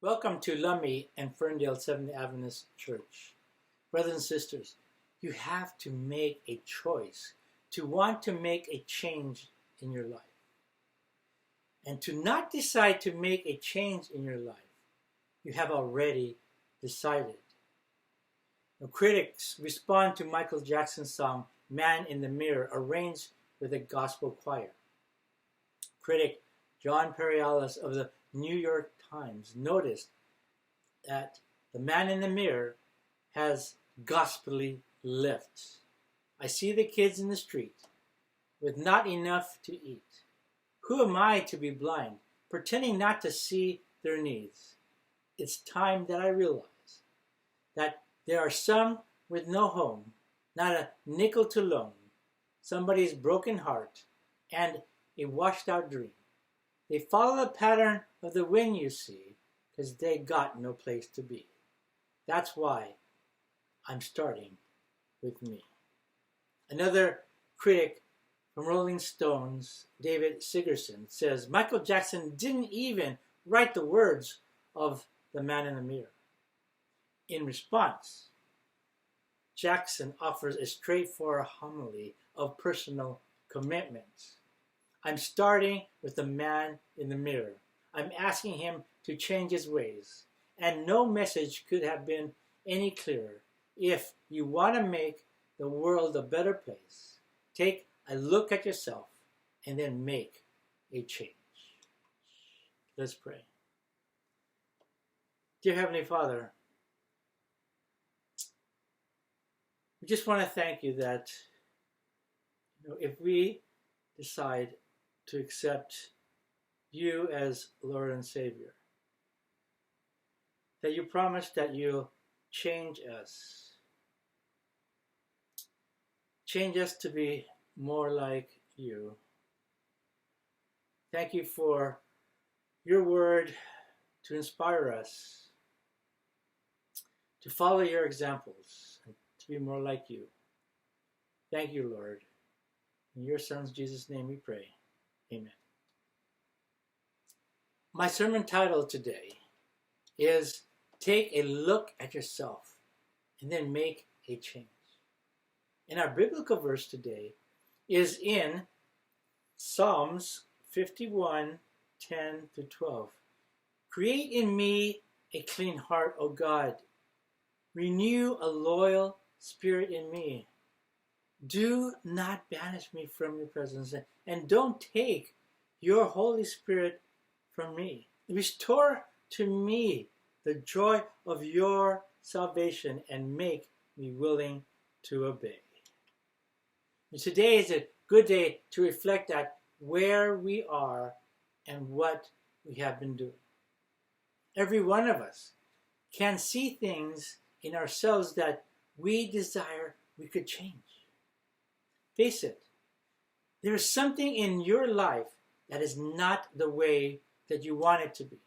Welcome to Lummi and Ferndale Seventh Adventist Church. Brothers and sisters, you have to make a choice to want to make a change in your life. And to not decide to make a change in your life, you have already decided. Now, critics respond to Michael Jackson's song, Man in the Mirror, arranged with a gospel choir. Critic John Perialis of the New York Times noticed that the man in the mirror has gospelly lift. I see the kids in the street with not enough to eat. Who am I to be blind, pretending not to see their needs? It's time that I realize that there are some with no home, not a nickel to loan, somebody's broken heart, and a washed out dream. They follow the pattern of the wind, you see, because they got no place to be. That's why I'm starting with me. Another critic from Rolling Stones, David Sigerson, says Michael Jackson didn't even write the words of The Man in the Mirror. In response, Jackson offers a straightforward homily of personal commitments. I'm starting with the man in the mirror. I'm asking him to change his ways. And no message could have been any clearer. If you want to make the world a better place, take a look at yourself and then make a change. Let's pray. Dear Heavenly Father, we just want to thank you that if we decide to accept you as Lord and Savior, that you promise that you'll change us to be more like you. Thank you for your word to inspire us to follow your examples and to be more like you. Thank you, Lord. In your Son's Jesus' name we pray. Amen. My sermon title today is Take a Look at Yourself and then Make a Change. And our biblical verse today is in Psalms 51, 10-12. Create in me a clean heart, O God. Renew a loyal spirit in me. Do not banish me from your presence, and don't take your Holy Spirit from me. Restore to me the joy of your salvation and make me willing to obey. And today is a good day to reflect at where we are and what we have been doing. Every one of us can see things in ourselves that we desire we could change. Face it, there is something in your life that is not the way that you want it to be.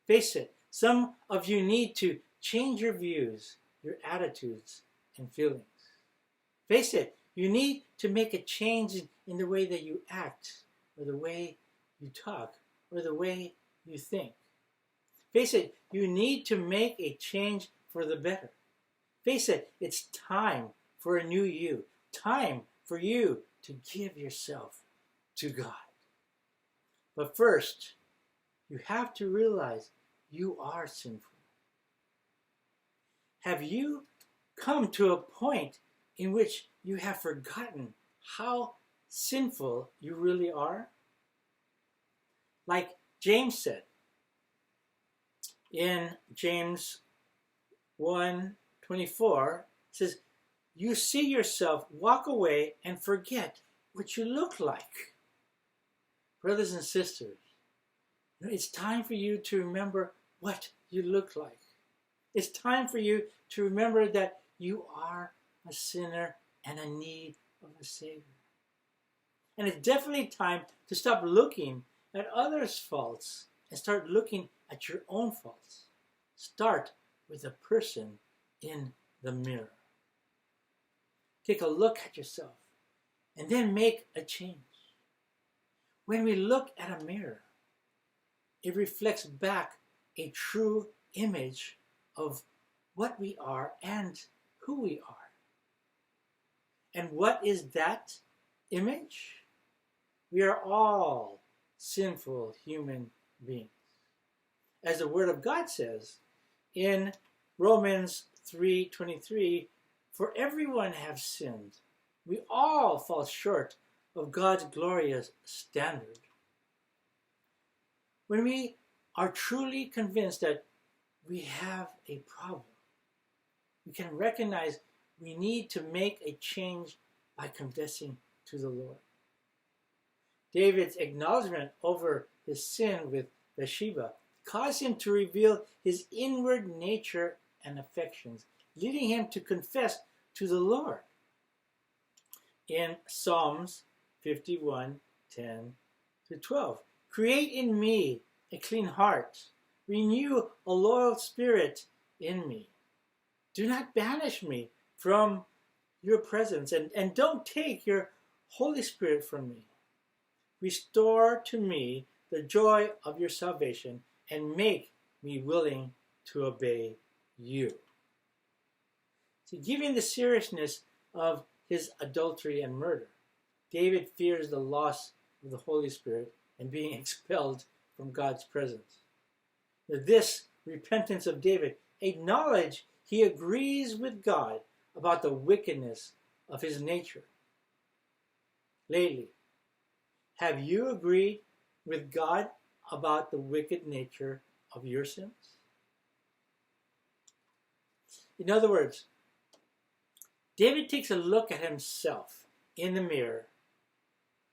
Face it, some of you need to change your views, your attitudes, and feelings. Face it, you need to make a change in the way that you act, or the way you talk, or the way you think. Face it, you need to make a change for the better. Face it, it's time for a new you. Time for you to give yourself to God. But first, you have to realize you are sinful. Have you come to a point in which you have forgotten how sinful you really are? Like James said in James 1:24, says, you see yourself walk away and forget what you look like. Brothers and sisters, it's time for you to remember what you look like. It's time for you to remember that you are a sinner and in need of a Savior. And it's definitely time to stop looking at others' faults and start looking at your own faults. Start with the person in the mirror. Take a look at yourself and then make a change. When we look at a mirror, it reflects back a true image of what we are and who we are. And what is that image? We are all sinful human beings. As the Word of God says in Romans 3:23, for everyone have sinned. We all fall short of God's glorious standard. When we are truly convinced that we have a problem, we can recognize we need to make a change by confessing to the Lord. David's acknowledgement over his sin with Bathsheba caused him to reveal his inward nature and affections, leading him to confess to the Lord. In Psalms 51:10-12, create in me a clean heart, renew a loyal spirit in me. Do not banish me from your presence, and don't take your Holy Spirit from me. Restore to me the joy of your salvation and make me willing to obey you. So, given the seriousness of his adultery and murder, David fears the loss of the Holy Spirit and being expelled from God's presence. Now, this repentance of David acknowledges he agrees with God about the wickedness of his nature. Lately, have you agreed with God about the wicked nature of your sins? In other words, David takes a look at himself in the mirror,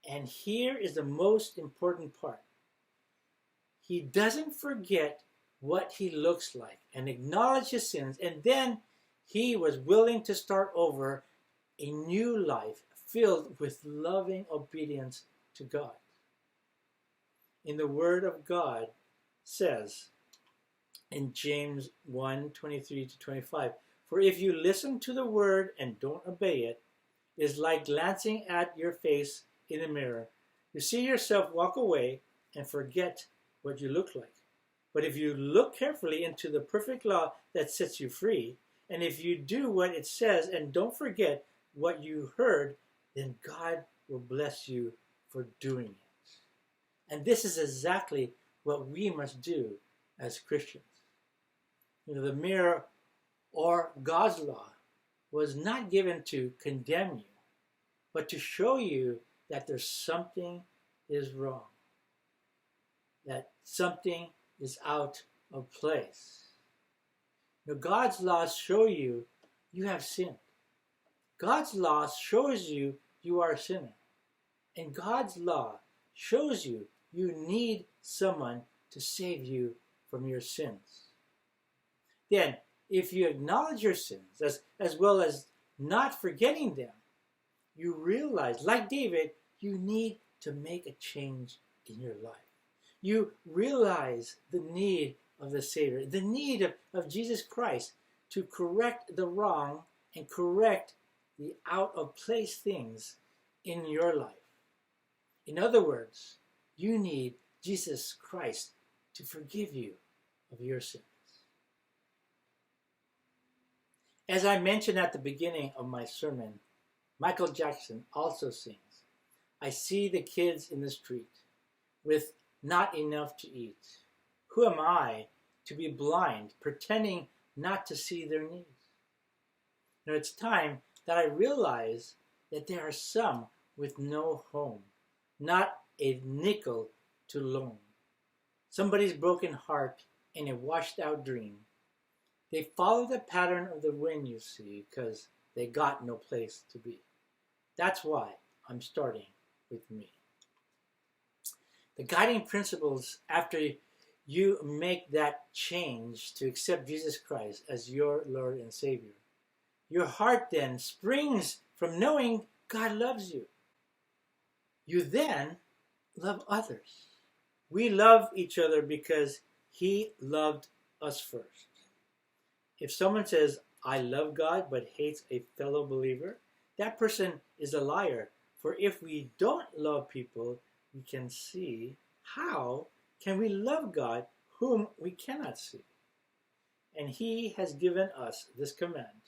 and here is the most important part. He doesn't forget what he looks like and acknowledge his sins, and then he was willing to start over a new life filled with loving obedience to God. In the Word of God says in James 1:23-25, for if you listen to the word and don't obey it, it is like glancing at your face in a mirror. You see yourself walk away and forget what you look like. But if you look carefully into the perfect law that sets you free, and if you do what it says and don't forget what you heard, then God will bless you for doing it. And this is exactly what we must do as Christians. The mirror, or God's law, was not given to condemn you, but to show you that there's something is wrong, that something is out of place. God's laws show you you have sinned. God's law shows you you are a sinner. And God's law shows you you need someone to save you from your sins. Then, if you acknowledge your sins, as well as not forgetting them, you realize, like David, you need to make a change in your life. You realize the need of the Savior, the need of Jesus Christ to correct the wrong and correct the out-of-place things in your life. In other words, you need Jesus Christ to forgive you of your sins. As I mentioned at the beginning of my sermon, Michael Jackson also sings, I see the kids in the street with not enough to eat. Who am I to be blind, pretending not to see their needs? Now it's time that I realize that there are some with no home, not a nickel to loan. Somebody's broken heart and a washed out dream. They follow the pattern of the wind, you see, because they got no place to be. That's why I'm starting with me. The guiding principles after you make that change to accept Jesus Christ as your Lord and Savior, your heart then springs from knowing God loves you. You then love others. We love each other because He loved us first. If someone says, I love God but hates a fellow believer, that person is a liar. For if we don't love people, we can see how can we love God whom we cannot see. And he has given us this command: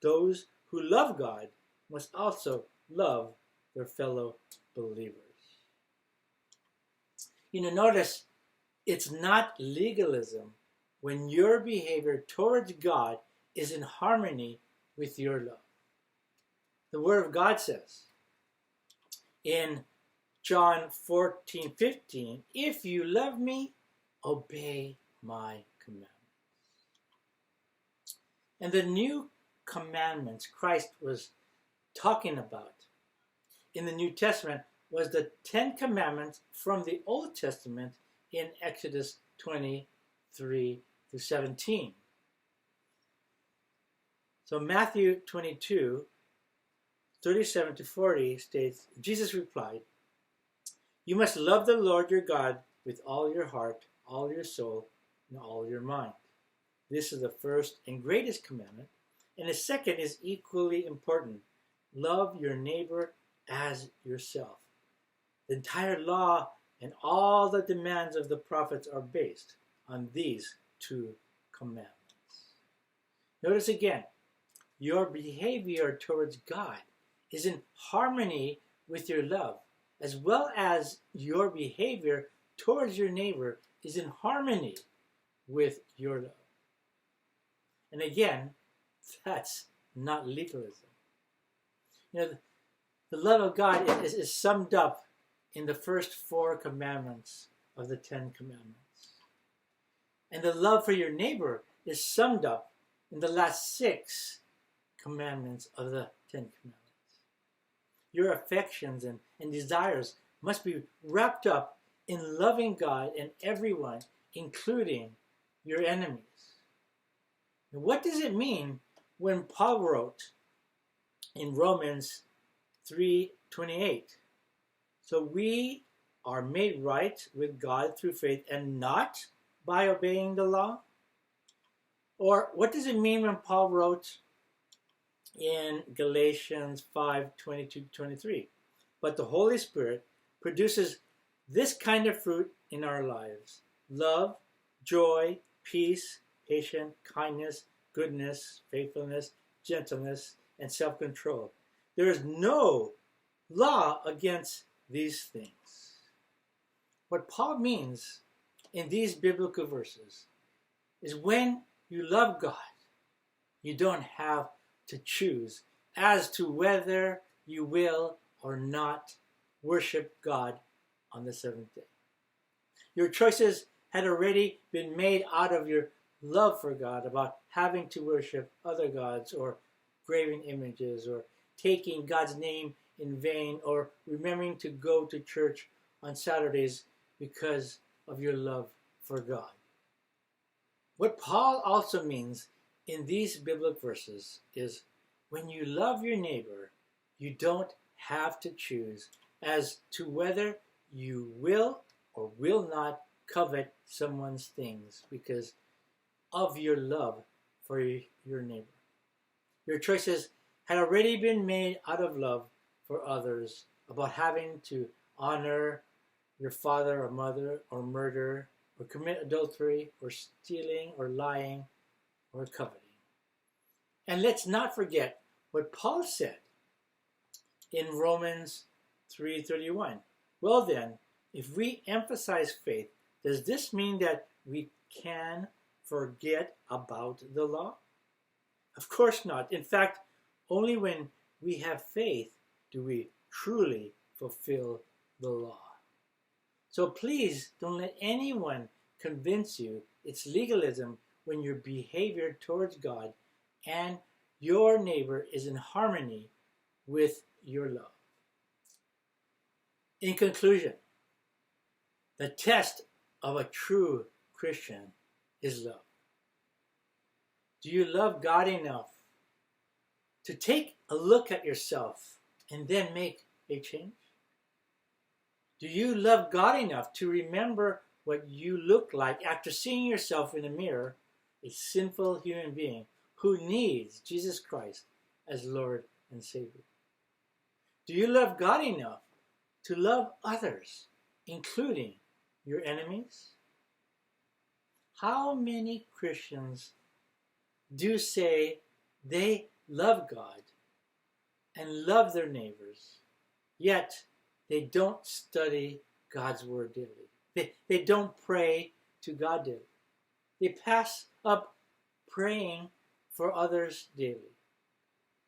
those who love God must also love their fellow believers. Notice it's not legalism when your behavior towards God is in harmony with your love. The Word of God says in John 14:15, if you love me, obey my commandments. And the new commandments Christ was talking about in the New Testament was the 10 commandments from the Old Testament in Exodus 23 through 17. So Matthew 22, 37 to 40 states, Jesus replied, you must love the Lord your God with all your heart, all your soul, and all your mind. This is the first and greatest commandment. And the second is equally important. Love your neighbor as yourself. The entire law and all the demands of the prophets are based on these two commandments. Notice again, your behavior towards God is in harmony with your love, as well as your behavior towards your neighbor is in harmony with your love. And again, that's not legalism. The love of God is summed up in the first 4 commandments of the 10 commandments. And the love for your neighbor is summed up in the last 6 commandments of the 10 commandments. Your affections and desires must be wrapped up in loving God and everyone, including your enemies. And what does it mean when Paul wrote in Romans 3:28, so we are made right with God through faith and not by obeying the law? Or what does it mean when Paul wrote in Galatians 5:22-23, but the Holy Spirit produces this kind of fruit in our lives: love, joy, peace, patience, kindness, goodness, faithfulness, gentleness, and self-control. There is no law against these things. What Paul means in these biblical verses is when you love God, you don't have to choose as to whether you will or not worship God on the 7th day. Your choices had already been made out of your love for God about having to worship other gods or graven images or taking God's name in vain or remembering to go to church on Saturdays because of your love for God. What Paul also means in these biblical verses is when you love your neighbor, you don't have to choose as to whether you will or will not covet someone's things because of your love for your neighbor. Your choices had already been made out of love for others about having to honor your father or mother or murder or commit adultery or stealing or lying or coveting. And let's not forget what Paul said in Romans 3:31. Well then, if we emphasize faith, does this mean that we can forget about the law? Of course not. In fact, only when we have faith do we truly fulfill the law. So please don't let anyone convince you it's legalism when your behavior towards God and your neighbor is in harmony with your love. In conclusion, the test of a true Christian is love. Do you love God enough to take a look at yourself and then make a change? Do you love God enough to remember what you look like after seeing yourself in a mirror, a sinful human being who needs Jesus Christ as Lord and Savior? Do you love God enough to love others, including your enemies? How many Christians do say they love God and love their neighbors, yet they don't study God's Word daily? They don't pray to God daily. They pass up praying for others daily.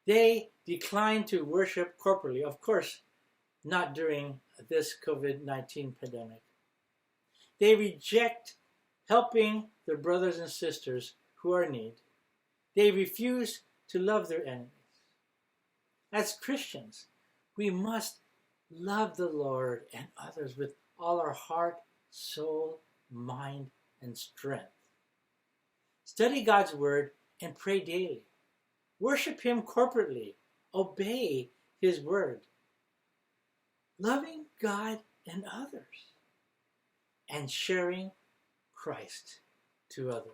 They decline to worship corporately, of course, not during this COVID-19 pandemic. They reject helping their brothers and sisters who are in need. They refuse to love their enemies. As Christians, we must love the Lord and others with all our heart, soul, mind, and strength. Study God's Word and pray daily. Worship Him corporately. Obey His Word. Loving God and others. And sharing Christ to others.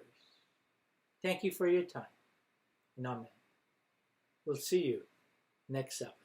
Thank you for your time. And amen. We'll see you next Sabbath.